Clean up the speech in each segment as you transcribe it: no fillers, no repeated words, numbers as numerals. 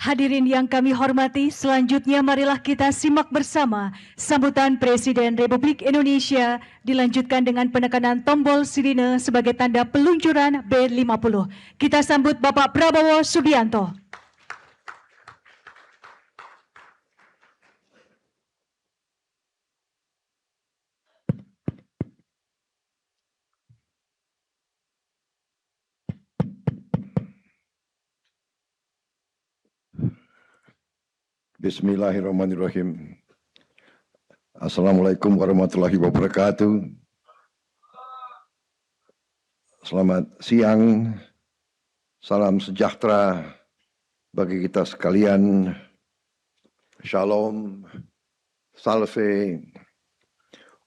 Hadirin yang kami hormati, selanjutnya marilah kita simak bersama sambutan Presiden Republik Indonesia dilanjutkan dengan penekanan tombol sirine sebagai tanda peluncuran B50. Kita sambut Bapak Prabowo Subianto. Bismillahirrahmanirrahim. Assalamualaikum warahmatullahi wabarakatuh. Selamat siang, salam sejahtera bagi kita sekalian. Shalom, salve,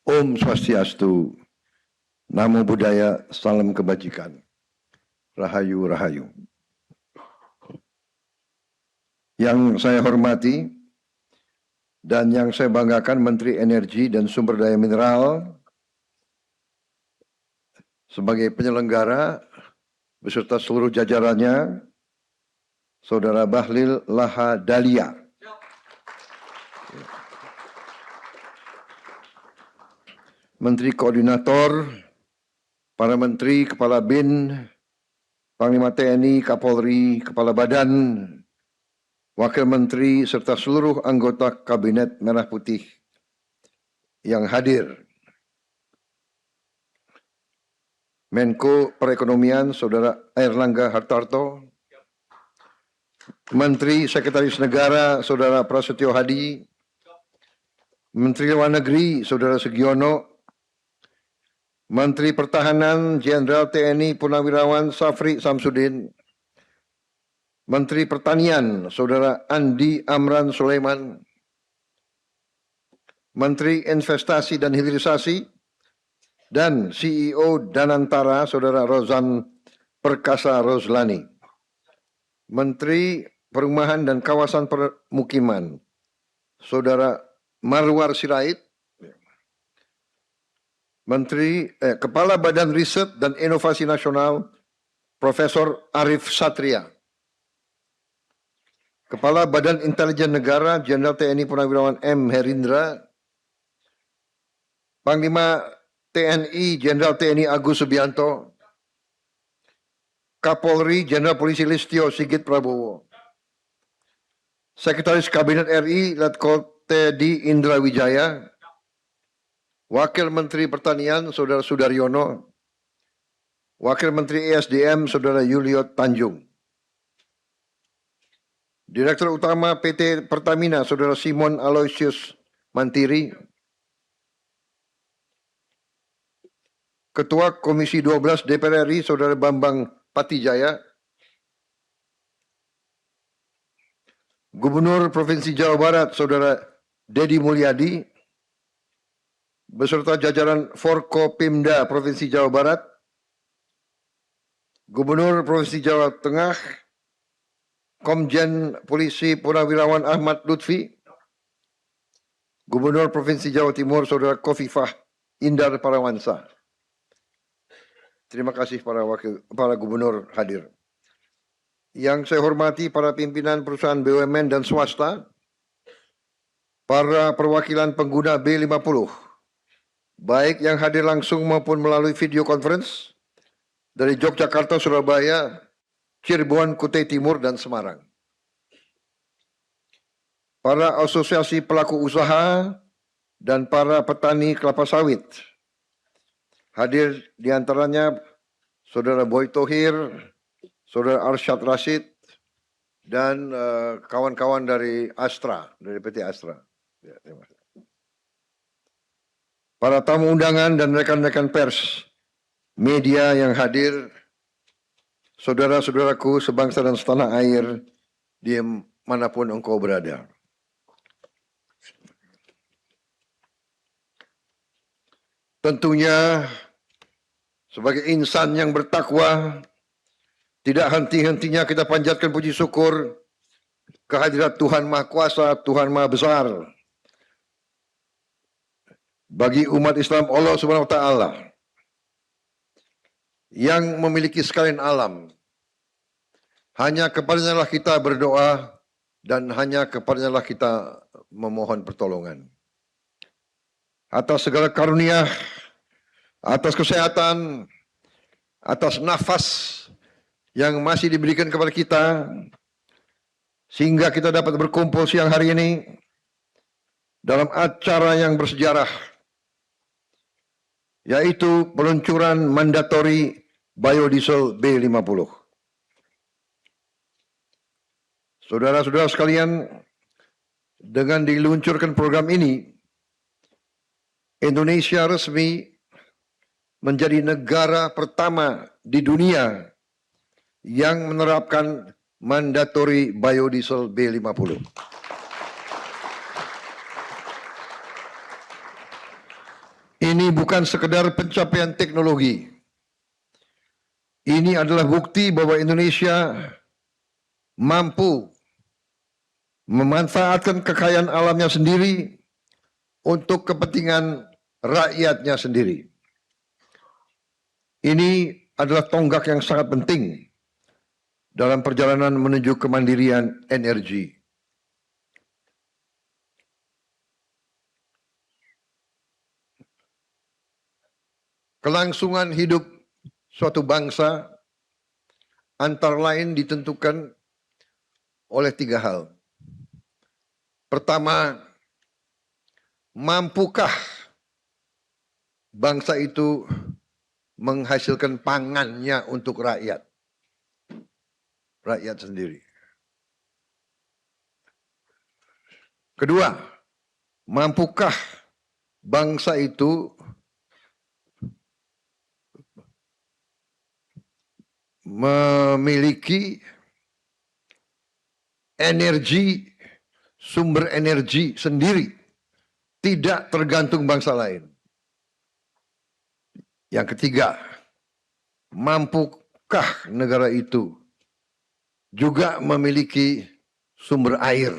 Om Swastiastu, Namo Buddhaya, salam kebajikan, Rahayu Rahayu. Yang saya hormati dan yang saya banggakan Menteri Energi dan Sumber Daya Mineral sebagai penyelenggara beserta seluruh jajarannya, Saudara Bahlil Lahadalia. Menteri Koordinator, para Menteri, Kepala BIN, Panglima TNI, Kapolri, Kepala Badan, Wakil Menteri, serta seluruh anggota Kabinet Merah Putih yang hadir. Menko Perekonomian, Saudara Airlangga Hartarto, Menteri Sekretaris Negara, Saudara Prasetyo Hadi, Menteri Luar Negeri, Saudara Sugiono, Menteri Pertahanan, Jenderal TNI Purnawirawan Safri Samsudin, Menteri Pertanian, Saudara Andi Amran Sulaiman, Menteri Investasi dan Hilirisasi, dan CEO Danantara, Saudara Rozan Perkasa Rozlani, Menteri Perumahan dan Kawasan Permukiman, Saudara Marwar Sirait, Kepala Badan Riset dan Inovasi Nasional, Profesor Arif Satria, Kepala Badan Intelijen Negara, Jenderal TNI Purnawirawan M. Herindra, Panglima TNI, Jenderal TNI Agus Subianto, Kapolri, Jenderal Polisi Listio Sigit Prabowo, Sekretaris Kabinet RI, Letkol Teddy Indra Wijaya, Wakil Menteri Pertanian, Saudara Sudaryono, Wakil Menteri ESDM, Saudara Yulio Tanjung, Direktur Utama PT Pertamina, Saudara Simon Aloysius Mantiri, Ketua Komisi 12 DPR RI, Saudara Bambang Patijaya, Gubernur Provinsi Jawa Barat, Saudara Dedi Mulyadi, beserta jajaran Forkopimda Provinsi Jawa Barat, Gubernur Provinsi Jawa Tengah, Komjen Polisi Purnawirawan Ahmad Lutfi, Gubernur Provinsi Jawa Timur, Saudara Kofifah Indar Parawansa. Terima kasih para gubernur hadir. Yang saya hormati para pimpinan perusahaan BUMN dan swasta, para perwakilan pengguna B50, baik yang hadir langsung maupun melalui video conference dari Yogyakarta, Surabaya, Cirebon, Kutai Timur, dan Semarang. Para asosiasi pelaku usaha dan para petani kelapa sawit. Hadir diantaranya Saudara Boy Thohir, Saudara Arsyad Rashid, dan kawan-kawan dari Astra, dari PT Astra. Ya, terima kasih. Para tamu undangan dan rekan-rekan pers, media yang hadir, saudara-saudaraku sebangsa dan setanah air, di manapun engkau berada. Tentunya sebagai insan yang bertakwa, tidak henti-hentinya kita panjatkan puji syukur kehadirat Tuhan Maha Kuasa, Tuhan Maha Besar. Bagi umat Islam, Allah Subhanahu wa Ta'ala yang memiliki sekalian alam. Hanya kepadanya lah kita berdoa dan hanya kepadanya lah kita memohon pertolongan. Atas segala karunia, atas kesehatan, atas nafas yang masih diberikan kepada kita, sehingga kita dapat berkumpul siang hari ini dalam acara yang bersejarah, yaitu peluncuran mandatori biodiesel B50. Saudara-saudara sekalian, dengan diluncurkan program ini, Indonesia resmi menjadi negara pertama di dunia yang menerapkan mandatori biodiesel B50. Ini bukan sekedar pencapaian teknologi. Ini adalah bukti bahwa Indonesia mampu memanfaatkan kekayaan alamnya sendiri untuk kepentingan rakyatnya sendiri. Ini adalah tonggak yang sangat penting dalam perjalanan menuju kemandirian energi. Kelangsungan hidup suatu bangsa antara lain ditentukan oleh 3 hal. Pertama, mampukah bangsa itu menghasilkan pangannya untuk rakyat sendiri. Kedua, mampukah bangsa itu memiliki energi, sumber energi sendiri, tidak tergantung bangsa lain. Yang ketiga, mampukah negara itu juga memiliki sumber air?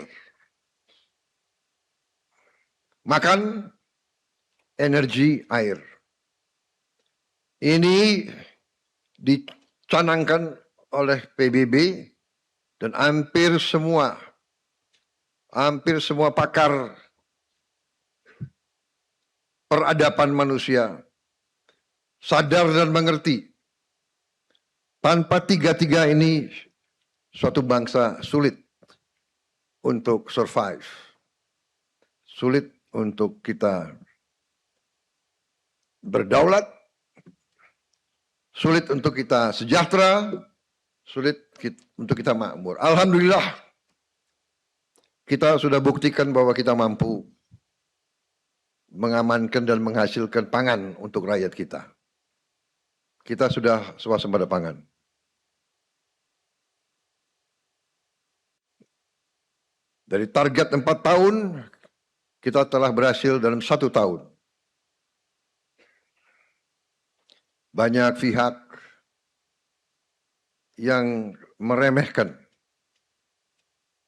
Makan, energi, air. Ini dicanangkan oleh PBB dan hampir semua pakar peradaban manusia sadar dan mengerti, tanpa tiga-tiga ini suatu bangsa sulit untuk survive, sulit untuk kita berdaulat, sulit untuk kita sejahtera, sulit untuk kita makmur. Alhamdulillah, kita sudah buktikan bahwa kita mampu mengamankan dan menghasilkan pangan untuk rakyat kita. Kita sudah swasembada pangan. Dari target 4 tahun, kita telah berhasil dalam 1 tahun. Banyak pihak yang meremehkan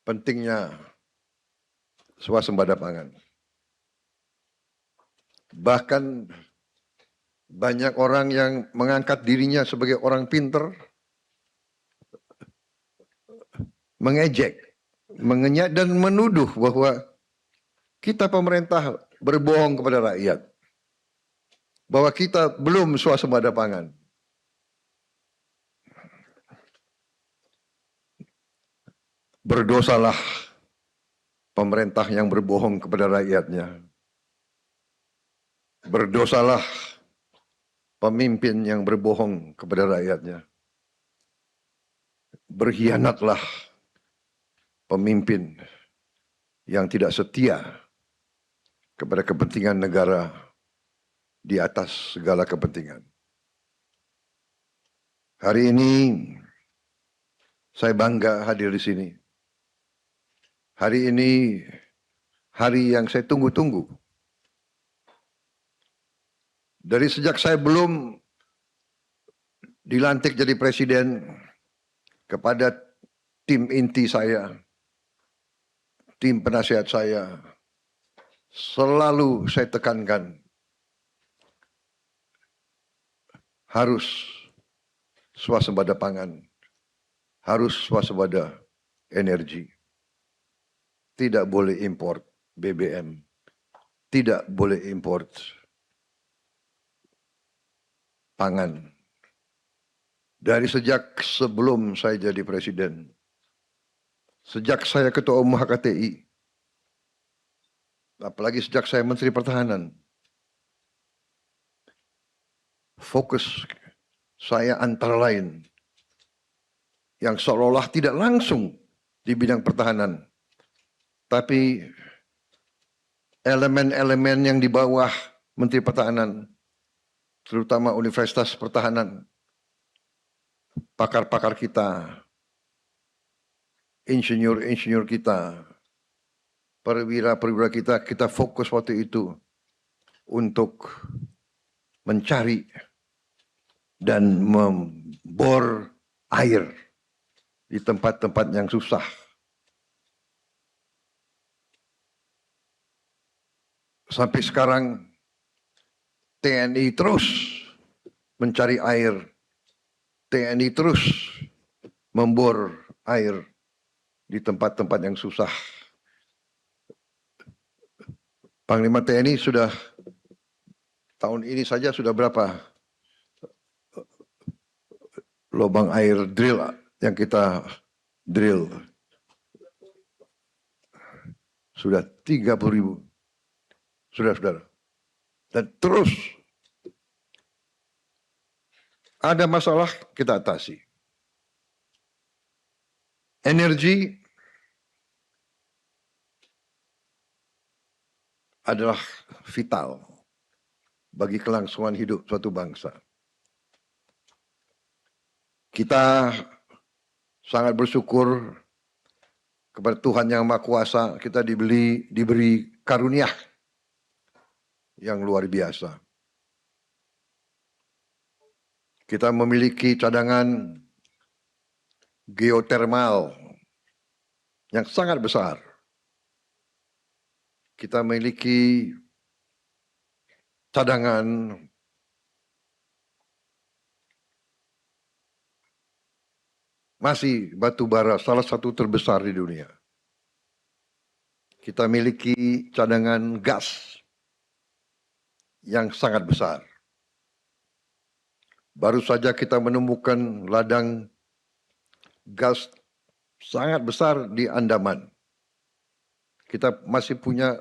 pentingnya swasembada pangan. Bahkan banyak orang yang mengangkat dirinya sebagai orang pinter, mengejek, mengenyak dan menuduh bahwa kita pemerintah berbohong kepada rakyat, bahwa kita belum swasembada pangan. Berdosalah pemerintah yang berbohong kepada rakyatnya. Berdosalah pemimpin yang berbohong kepada rakyatnya. Berkhianatlah pemimpin yang tidak setia kepada kepentingan negara di atas segala kepentingan. Hari ini saya bangga hadir di sini. Hari ini hari yang saya tunggu-tunggu. Dari sejak saya belum dilantik jadi presiden, kepada tim inti saya, tim penasihat saya, selalu saya tekankan harus swasembada pangan, harus swasembada energi. tidak boleh import BBM, tidak boleh import pangan. Dari sejak sebelum saya jadi presiden, sejak saya ketua umum HKTI, apalagi sejak saya Menteri Pertahanan, fokus saya antara lain yang seolah-olah tidak langsung di bidang pertahanan, tapi elemen-elemen yang di bawah Menteri Pertahanan, terutama Universitas Pertahanan, pakar-pakar kita, insinyur-insinyur kita, perwira-perwira kita fokus waktu itu untuk mencari dan membor air di tempat-tempat yang susah. Sampai sekarang TNI terus mencari air, TNI terus membor air di tempat-tempat yang susah. Panglima TNI sudah tahun ini saja sudah berapa lubang air drill yang kita drill? Sudah 30.000. Saudara-saudara. Dan terus ada masalah kita atasi. Energi adalah vital bagi kelangsungan hidup suatu bangsa. Kita sangat bersyukur kepada Tuhan Yang Maha Kuasa, kita diberi karunia yang luar biasa. Kita memiliki cadangan geotermal yang sangat besar. Kita memiliki cadangan masih batu bara salah satu terbesar di dunia. Kita miliki cadangan gas yang sangat besar. Baru saja kita menemukan ladang gas sangat besar di Andaman. Kita masih punya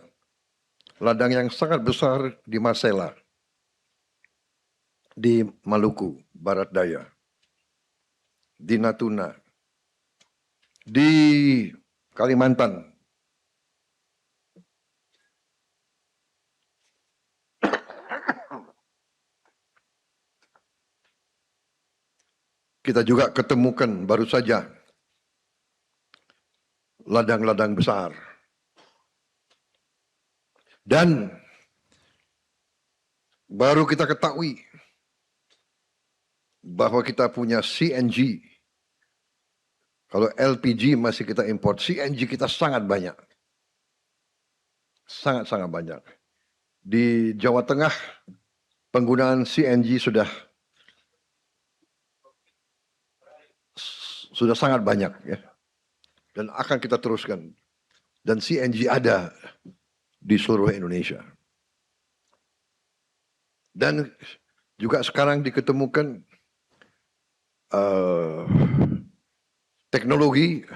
ladang yang sangat besar di Masela, di Maluku Barat Daya, di Natuna, di Kalimantan. Kita juga ketemukan baru saja ladang-ladang besar. Dan baru kita ketahui bahwa kita punya CNG. Kalau LPG masih kita import, CNG kita sangat banyak. Sangat-sangat banyak. Di Jawa Tengah penggunaan CNG sudah sangat banyak ya. Dan akan kita teruskan. Dan CNG ada di seluruh Indonesia. Dan juga sekarang diketemukan teknologi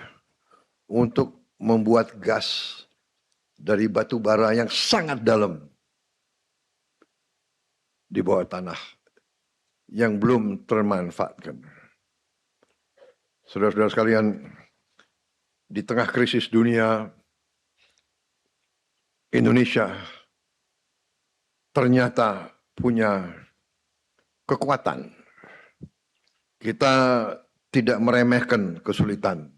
untuk membuat gas dari batu bara yang sangat dalam di bawah tanah yang belum termanfaatkan. Saudara-saudara sekalian, di tengah krisis dunia, Indonesia ternyata punya kekuatan. Kita tidak meremehkan kesulitan,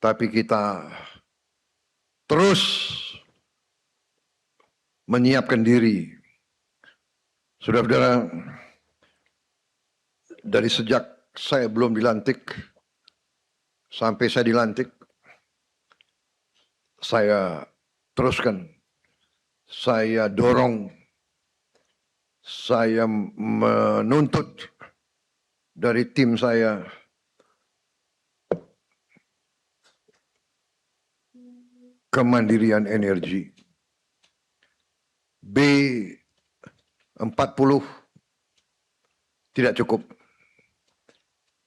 tapi kita terus menyiapkan diri. Saudara-saudara, dari sejak saya belum dilantik sampai saya dilantik, saya teruskan, saya dorong, saya menuntut dari tim saya kemandirian energi. B40 tidak cukup.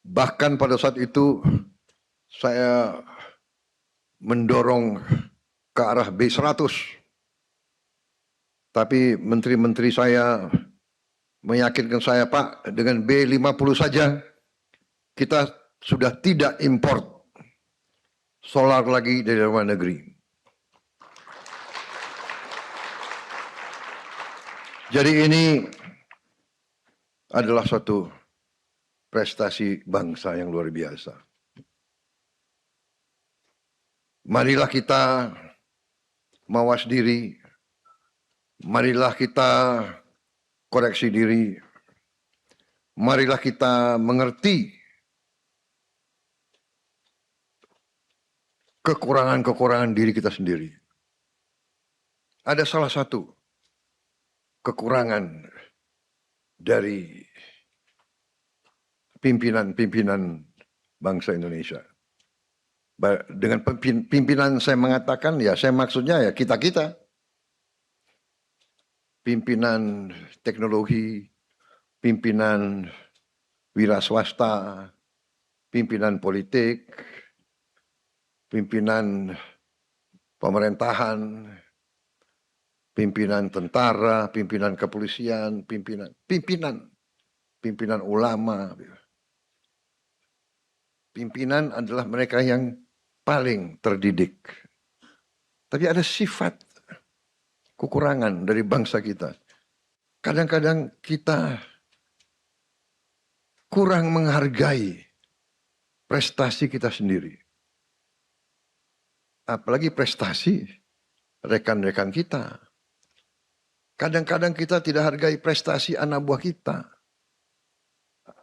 Bahkan pada saat itu saya mendorong ke arah B100. Tapi menteri-menteri saya meyakinkan saya, Pak, dengan B50 saja kita sudah tidak import solar lagi dari luar negeri. Jadi ini adalah suatu prestasi bangsa yang luar biasa. Marilah kita mawas diri, marilah kita koreksi diri, marilah kita mengerti kekurangan-kekurangan diri kita sendiri. Ada salah satu kekurangan dari pimpinan-pimpinan bangsa Indonesia. Dengan pimpinan saya mengatakan, ya saya maksudnya ya kita-kita. Pimpinan teknologi, pimpinan wira swasta, pimpinan politik, pimpinan pemerintahan, pimpinan tentara, pimpinan kepolisian, pimpinan ulama. Pimpinan adalah mereka yang paling terdidik. Tapi ada sifat kekurangan dari bangsa kita. Kadang-kadang kita kurang menghargai prestasi kita sendiri. Apalagi prestasi rekan-rekan kita. Kadang-kadang kita tidak hargai prestasi anak buah kita.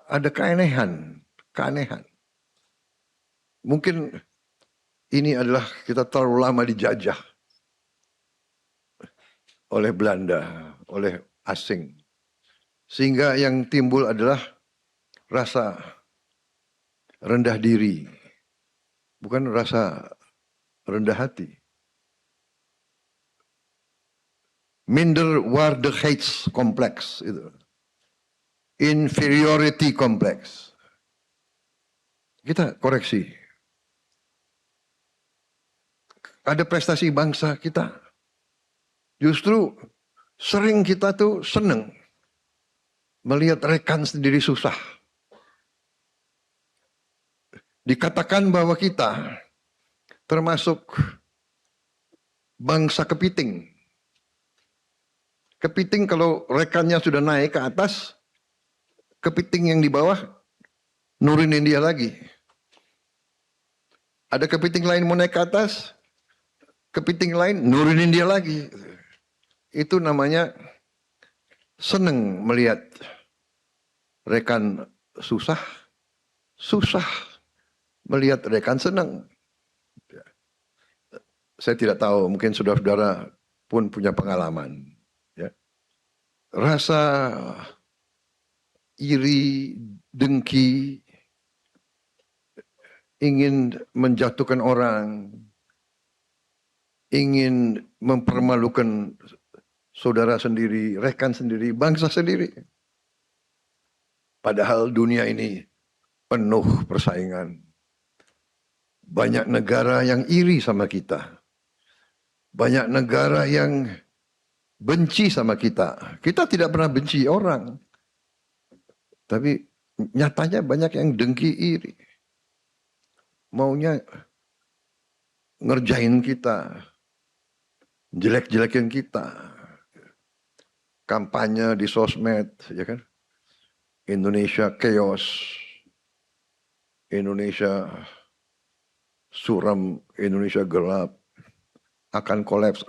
Ada keanehan. Mungkin ini adalah kita terlalu lama dijajah oleh Belanda, oleh asing. Sehingga yang timbul adalah rasa rendah diri, bukan rasa rendah hati. Minderwaardigheidscomplex itu. Inferiority complex. Kita koreksi. Ada prestasi bangsa kita. Justru sering kita tuh seneng melihat rekan sendiri susah. Dikatakan bahwa kita termasuk bangsa kepiting. Kepiting kalau rekannya sudah naik ke atas, kepiting yang di bawah nurunin dia lagi. Ada kepiting lain mau naik ke atas, kepiting lain nurunin dia lagi. Itu namanya seneng melihat rekan susah melihat rekan senang. Saya tidak tahu, mungkin saudara-saudara pun punya pengalaman. Ya. Rasa iri, dengki, ingin menjatuhkan orang, ingin mempermalukan saudara sendiri, rekan sendiri, bangsa sendiri. Padahal dunia ini penuh persaingan. Banyak negara yang iri sama kita. Banyak negara yang benci sama kita. Kita tidak pernah benci orang. Tapi nyatanya banyak yang dengki iri. Maunya ngerjain kita. Jelek-jelekin kita. Kampanye di sosmed, ya kan? Indonesia chaos. Indonesia suram, Indonesia gelap. Akan kolaps.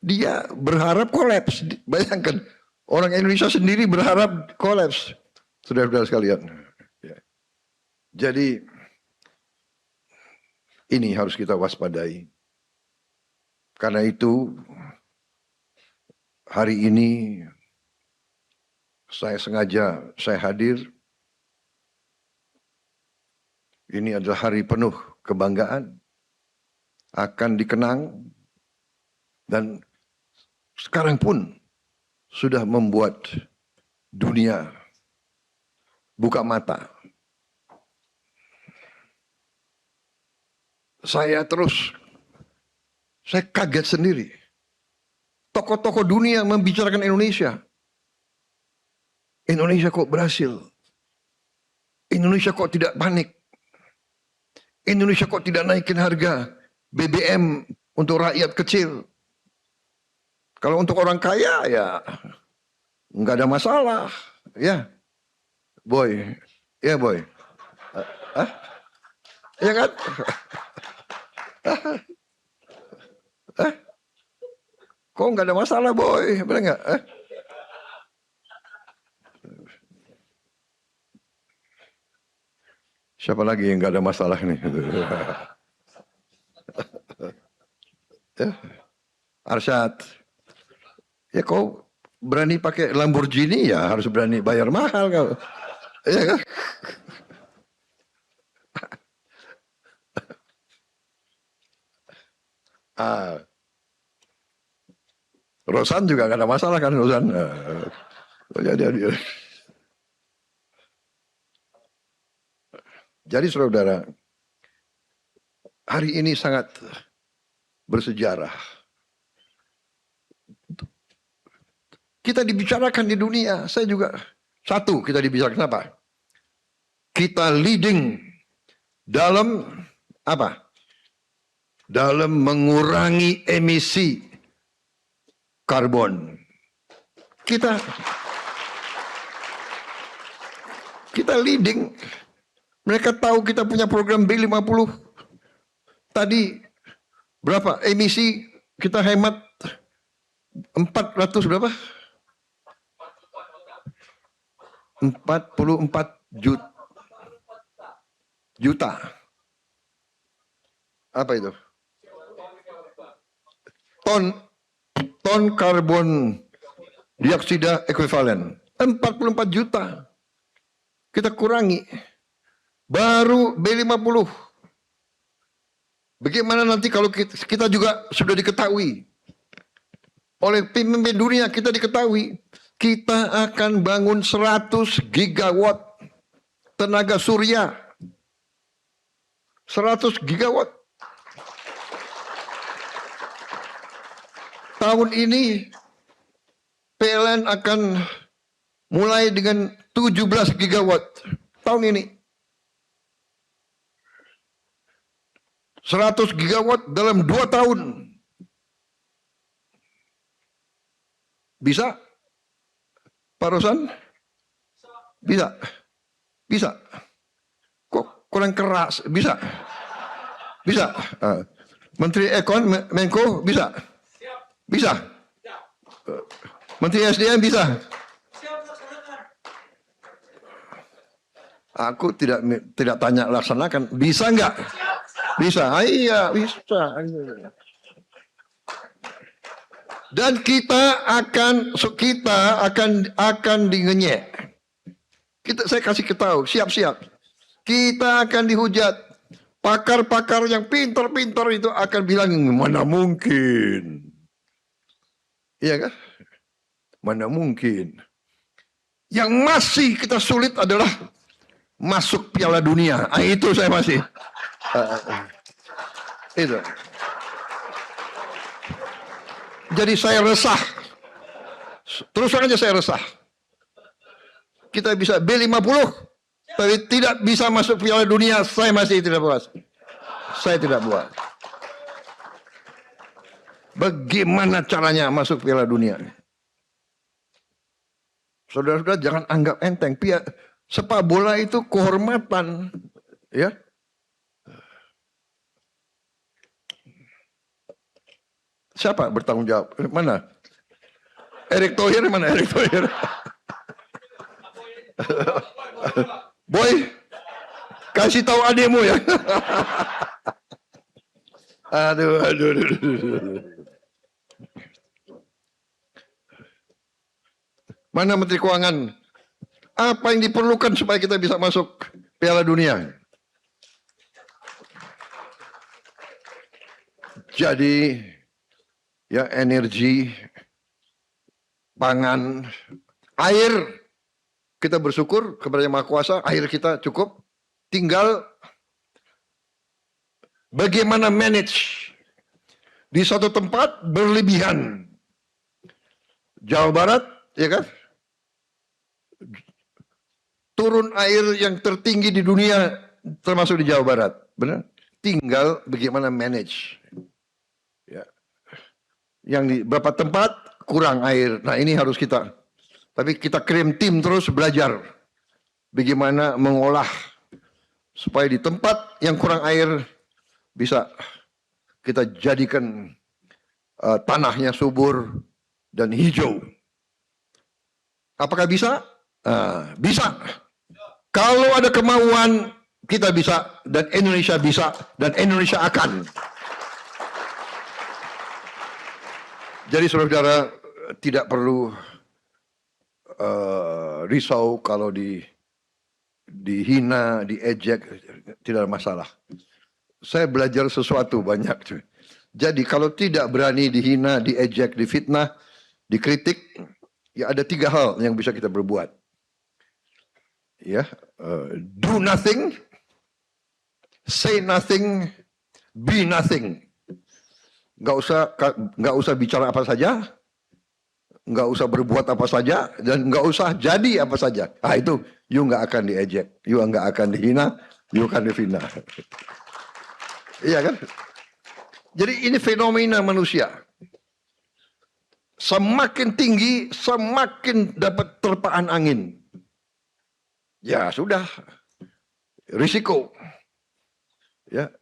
Dia berharap kolaps. Bayangkan, orang Indonesia sendiri berharap kolaps. Saudara-saudara sekalian. Ya. Jadi, ini harus kita waspadai. Karena itu, hari ini, saya hadir. Ini adalah hari penuh kebanggaan. akan dikenang dan sekarang pun sudah membuat dunia buka mata. Saya kaget sendiri. Tokoh-tokoh dunia membicarakan Indonesia. Indonesia kok berhasil? Indonesia kok tidak panik? Indonesia kok tidak naikin harga BBM untuk rakyat kecil? Kalau untuk orang kaya ya nggak ada masalah, ya, boy, ya boy, ya kan? Kok nggak ada masalah, boy, benar nggak? Siapa lagi yang nggak ada masalah nih? Arsyad, ya kau berani pakai Lamborghini ya harus berani bayar mahal kau, ya kan? Rosan juga nggak ada masalah kan, Rosan? Jadi saudara, hari ini sangat bersejarah. Kita dibicarakan di dunia, saya juga satu kita dibicarakan apa? Kita leading dalam apa? Dalam mengurangi emisi karbon. Kita leading. Mereka tahu kita punya program B50. Tadi berapa emisi kita hemat? 400 berapa? 44 juta. Apa itu? Ton karbon dioksida ekuivalen. 44 juta. Kita kurangi. Baru B50. Bagaimana nanti kalau kita juga sudah diketahui oleh pemimpin dunia, kita diketahui kita akan bangun 100 gigawatt tenaga surya. 100 gigawatt. Tahun ini PLN akan mulai dengan 17 gigawatt. Tahun ini. 100 gigawatt dalam 2 tahun. Bisa? Pak Rosan? Bisa? Bisa? Kok kurang keras? Bisa? Bisa? Menteri Ekon, Menko, bisa? Bisa? Menteri SDM bisa? Aku tidak tanya laksanakan. Bisa enggak? Bisa, iya bisa. Dan kita akan dingenyek. Saya kasih ketahui, siap-siap. Kita akan dihujat. Pakar-pakar yang pintar-pintar itu akan bilang mana mungkin. Iya kan? Mana mungkin. Yang masih kita sulit adalah masuk Piala Dunia. Itu saya masih. Itu. Jadi saya resah. Terus saja saya resah. Kita bisa B50, tapi tidak bisa masuk Piala Dunia. Saya masih tidak puas. Saya tidak puas. Bagaimana caranya masuk Piala Dunia? Saudara-saudara jangan anggap enteng. Sepak bola itu kehormatan, ya. Siapa bertanggung jawab? Mana? Erick Thohir mana? Erick Thohir. Boy, kasih tahu adikmu ya. Aduh. Mana Menteri Keuangan? Apa yang diperlukan supaya kita bisa masuk Piala Dunia? Jadi ya energi, pangan, air, kita bersyukur kepada Yang Maha Kuasa, air kita cukup. Tinggal bagaimana manage di satu tempat berlebihan. Jawa Barat, ya kan? Turun air yang tertinggi di dunia termasuk di Jawa Barat, benar? Tinggal bagaimana manage. Ya. Yang di beberapa tempat kurang air. Nah, ini harus kita. Tapi kita kirim tim terus belajar bagaimana mengolah supaya di tempat yang kurang air bisa kita jadikan tanahnya subur dan hijau. Apakah bisa? Bisa. Kalau ada kemauan, kita bisa, dan Indonesia bisa, dan Indonesia akan. Jadi saudara-saudara tidak perlu risau kalau dihina, diejek, tidak ada masalah. Saya belajar sesuatu banyak. Jadi kalau tidak berani dihina, diejek, difitnah, dikritik, ya ada 3 hal yang bisa kita berbuat. Ya, do nothing, say nothing, be nothing. Nggak usah bicara apa saja, nggak usah berbuat apa saja, dan nggak usah jadi apa saja. Itu you nggak akan diejek, you nggak akan dihina, you akan difitnah. Iya kan? Jadi ini fenomena manusia. Semakin tinggi, semakin dapat terpaan angin. Ya sudah, risiko. Ya,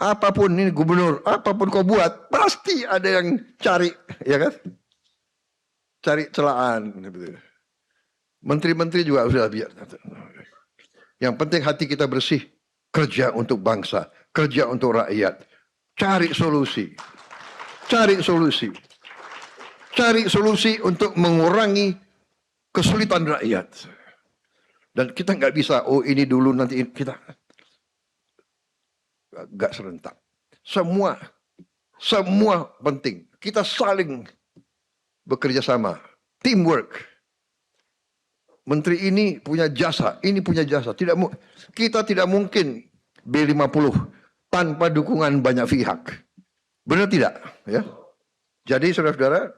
apapun ini gubernur, apapun kau buat, pasti ada yang cari, ya kan? Cari celaan. Menteri-menteri juga sudah biar. Yang penting hati kita bersih, kerja untuk bangsa, kerja untuk rakyat, cari solusi, cari solusi, cari solusi untuk mengurangi kesulitan rakyat. Dan kita nggak bisa, oh ini dulu nanti ini. Kita nggak serentak. Semua penting. Kita saling bekerja sama, teamwork. Menteri ini punya jasa, ini punya jasa. Kita tidak mungkin B50 tanpa dukungan banyak pihak. Benar tidak? Ya. Jadi saudara-saudara,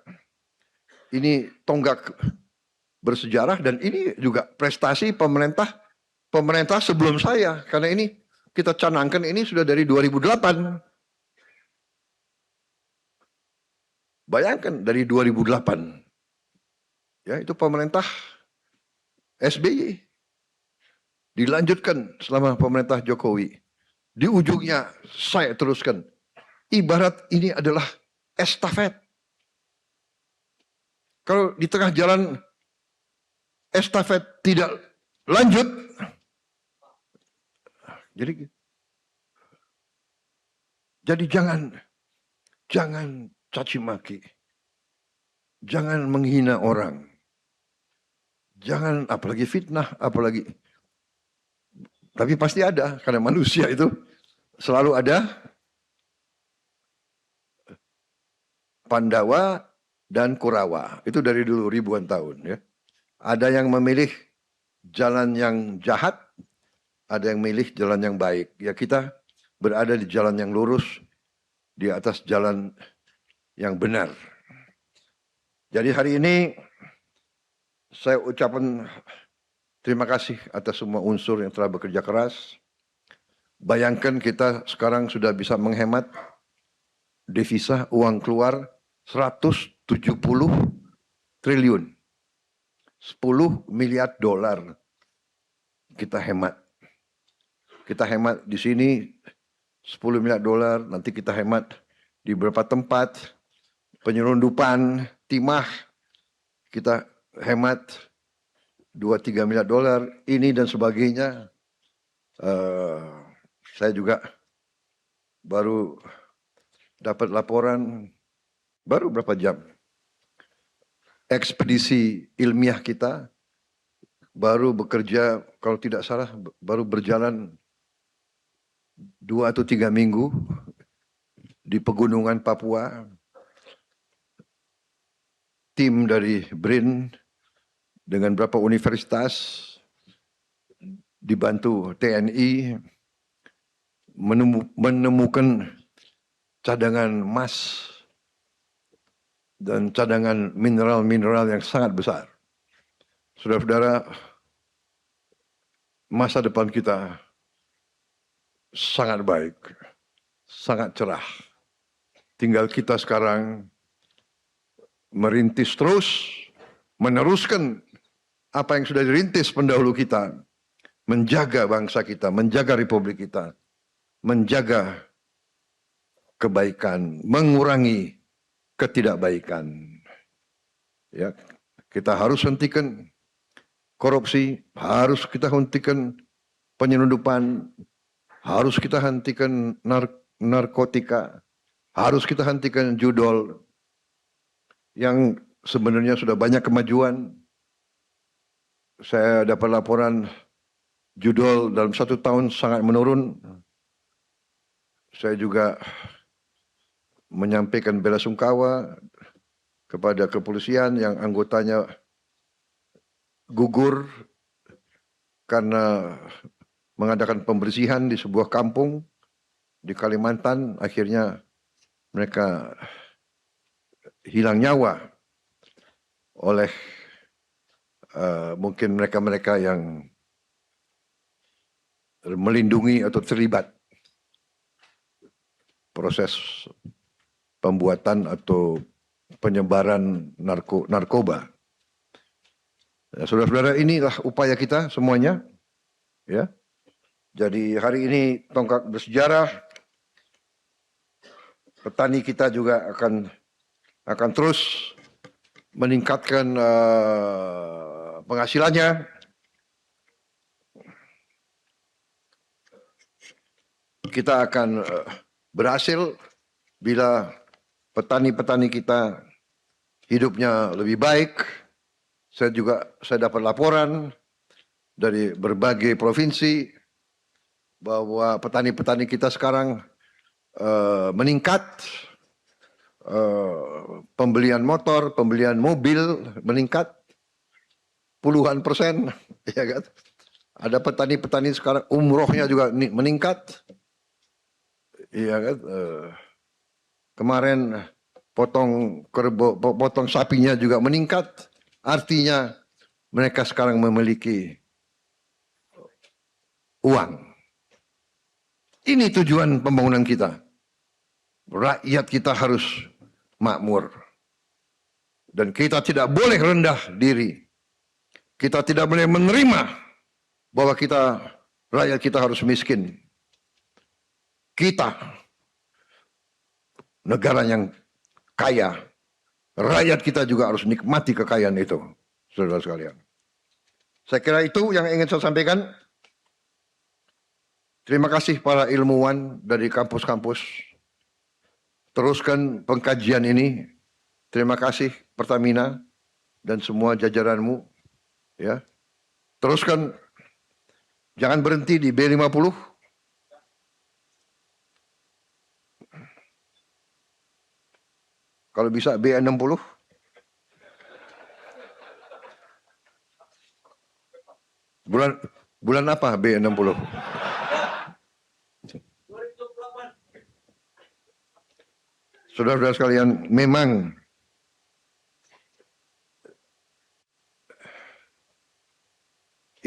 ini tonggak bersejarah dan ini juga prestasi pemerintah sebelum saya, karena ini kita canangkan ini sudah dari 2008. Bayangkan dari 2008. Ya, itu pemerintah SBY. Dilanjutkan selama pemerintah Jokowi. Di ujungnya saya teruskan. Ibarat ini adalah estafet. Kalau di tengah jalan estafet tidak lanjut, jadi jangan caci maki, jangan menghina orang, jangan apalagi fitnah, apalagi. Tapi pasti ada, karena manusia itu selalu ada Pandawa dan Kurawa. Itu dari dulu ribuan tahun, ya. Ada yang memilih jalan yang jahat, ada yang memilih jalan yang baik. Ya, kita berada di jalan yang lurus, di atas jalan yang benar. Jadi hari ini saya ucapkan terima kasih atas semua unsur yang telah bekerja keras. Bayangkan kita sekarang sudah bisa menghemat devisa, uang keluar 170 triliun. 10 miliar dolar kita hemat. Kita hemat di sini 10 miliar dolar, nanti kita hemat di beberapa tempat, penyelundupan, timah, kita hemat 2-3 miliar dolar, ini dan sebagainya. Saya juga baru dapat laporan, baru berapa jam, ekspedisi ilmiah kita baru bekerja, kalau tidak salah baru berjalan 2 atau 3 minggu. di pegunungan Papua, tim dari BRIN dengan beberapa universitas dibantu TNI menemukan cadangan emas dan cadangan mineral-mineral yang sangat besar. Saudara-saudara, masa depan kita sangat baik, sangat cerah. Tinggal kita sekarang merintis terus, meneruskan apa yang sudah dirintis pendahulu kita, menjaga bangsa kita, menjaga republik kita, menjaga kebaikan, mengurangi ketidakbaikan. Ya, kita harus hentikan korupsi, harus kita hentikan penyelundupan, harus kita hentikan narkotika, harus kita hentikan judol yang sebenarnya sudah banyak kemajuan. Saya dapat laporan judol dalam 1 tahun sangat menurun. Saya juga menyampaikan bela sungkawa kepada kepolisian yang anggotanya gugur karena mengadakan pembersihan di sebuah kampung di Kalimantan. Akhirnya mereka hilang nyawa oleh mungkin mereka-mereka yang melindungi atau terlibat proses pembuatan atau penyebaran narkoba. Ya, saudara-saudara, inilah upaya kita semuanya. Ya, jadi hari ini tonggak bersejarah. Petani kita juga akan terus meningkatkan penghasilannya. Kita akan berhasil bila petani-petani kita hidupnya lebih baik. Saya dapat laporan dari berbagai provinsi bahwa petani-petani kita sekarang meningkat, pembelian motor, pembelian mobil meningkat puluhan %, ya kan? Ada petani-petani sekarang umrohnya juga meningkat, ya kan? Kemarin potong sapinya juga meningkat. Artinya mereka sekarang memiliki uang. Ini tujuan pembangunan kita. Rakyat kita harus makmur. Dan kita tidak boleh rendah diri. Kita tidak boleh menerima bahwa rakyat kita harus miskin. Kita negara yang kaya. Rakyat kita juga harus nikmati kekayaan itu, saudara sekalian. Saya kira itu yang ingin saya sampaikan. Terima kasih para ilmuwan dari kampus-kampus. Teruskan pengkajian ini. Terima kasih Pertamina dan semua jajaranmu. Ya, teruskan. Jangan berhenti di B50. Kalau bisa B60. Bulan apa B60? Saudara-saudara sekalian, memang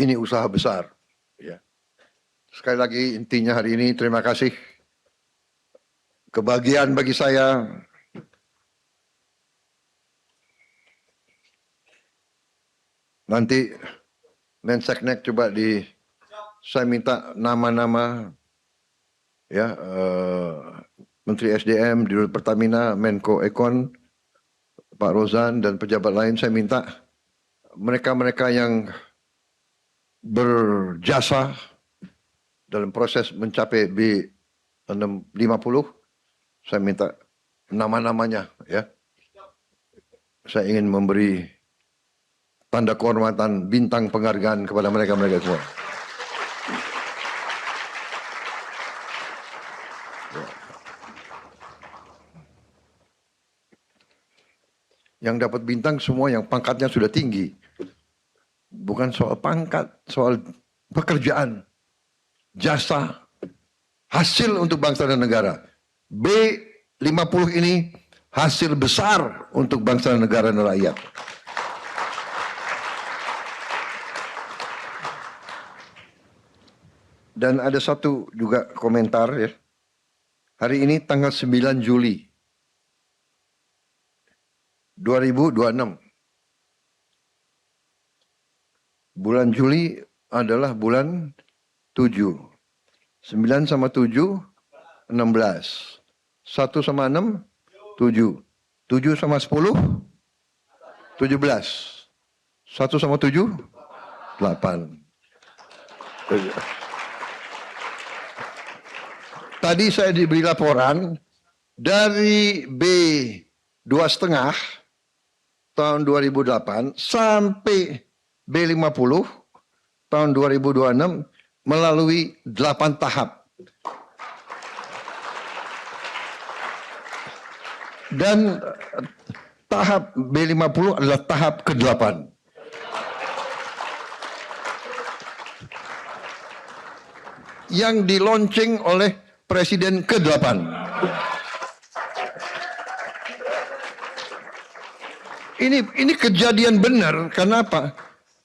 ini usaha besar. Ya. Sekali lagi intinya hari ini terima kasih. Kebahagiaan bagi saya nanti Menseknek coba saya minta nama-nama ya Menteri SDM, Dirut Pertamina, Menko Ekon, Pak Rozan dan pejabat lain. Saya minta mereka-mereka yang berjasa dalam proses mencapai B50, saya minta nama-namanya ya. Saya ingin memberi tanda kehormatan, bintang penghargaan kepada mereka-mereka semua. Yang dapat bintang semua yang pangkatnya sudah tinggi. Bukan soal pangkat, soal pekerjaan, jasa, hasil untuk bangsa dan negara. B50 ini hasil besar untuk bangsa dan negara dan rakyat. Dan ada satu juga komentar ya. Hari ini tanggal 9 Juli 2026. Bulan Juli adalah bulan 7. 9 sama 7, 16. 1 sama 6, 7. 7 sama 10, 17. 1 sama 7, 8. Tadi saya diberi laporan dari B2,5 tahun 2008 sampai B50 tahun 2026 melalui 8 tahap. Dan tahap B50 adalah tahap ke-8. Yang dilaunching oleh Presiden ke-8. Ini kejadian benar, kenapa?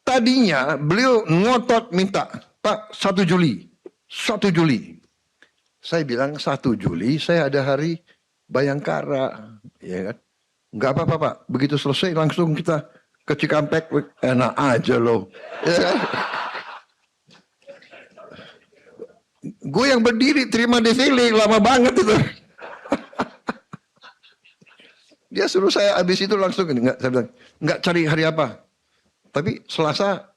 Tadinya beliau ngotot minta, Pak, 1 Juli. 1 Juli. Saya bilang 1 Juli saya ada hari Bayangkara. Ya kan? Enggak apa-apa, Pak. Begitu selesai langsung kita ke Cikampek. Enak aja loh. Ya kan? Gue yang berdiri terima defile lama banget itu. Dia suruh saya habis itu langsung enggak, saya bilang enggak cari hari apa. Tapi Selasa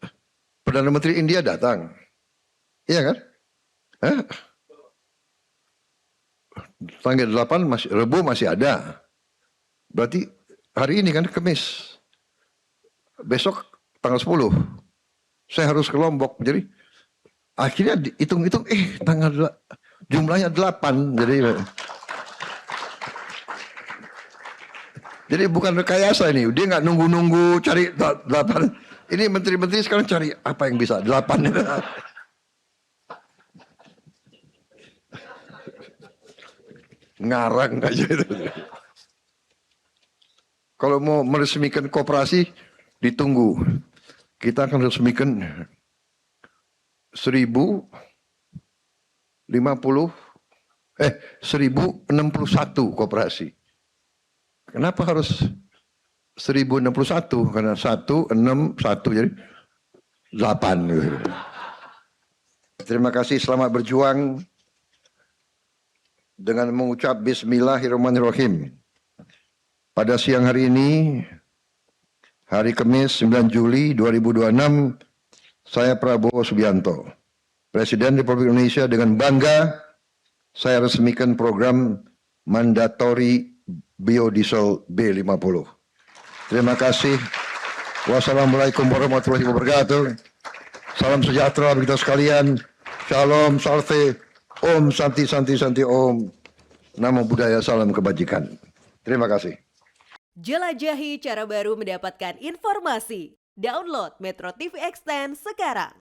Perdana Menteri India datang. Iya kan? Hah? Tanggal 8 masih Rebu masih ada. Berarti hari ini kan Kamis. Besok tanggal 10. Saya harus ke Lombok. Jadi akhirnya hitung-hitung jumlahnya 8. Jadi bukan rekayasa ini. Dia nggak nunggu-nunggu cari 8. Ini menteri-menteri sekarang cari apa yang bisa 8. Ngarang aja itu. Kalau mau meresmikan koperasi ditunggu. Kita akan resmikan 1061 koperasi. Kenapa harus 1061? Karena 1, 6, 1 jadi 8. Terima kasih, selamat berjuang. Dengan mengucap Bismillahirrahmanirrahim. Pada siang hari ini, hari Kamis 9 Juli 2026, saya Prabowo Subianto, Presiden Republik Indonesia, dengan bangga saya resmikan program mandatori biodiesel B50. Terima kasih. Wassalamualaikum warahmatullahi wabarakatuh. Salam sejahtera bagi kita sekalian. Shalom, salve, Om, Santi, Santi, Santi, Om. Namo Buddhaya, salam kebajikan. Terima kasih. Jelajahi cara baru mendapatkan informasi. Download Metro TV Extend sekarang.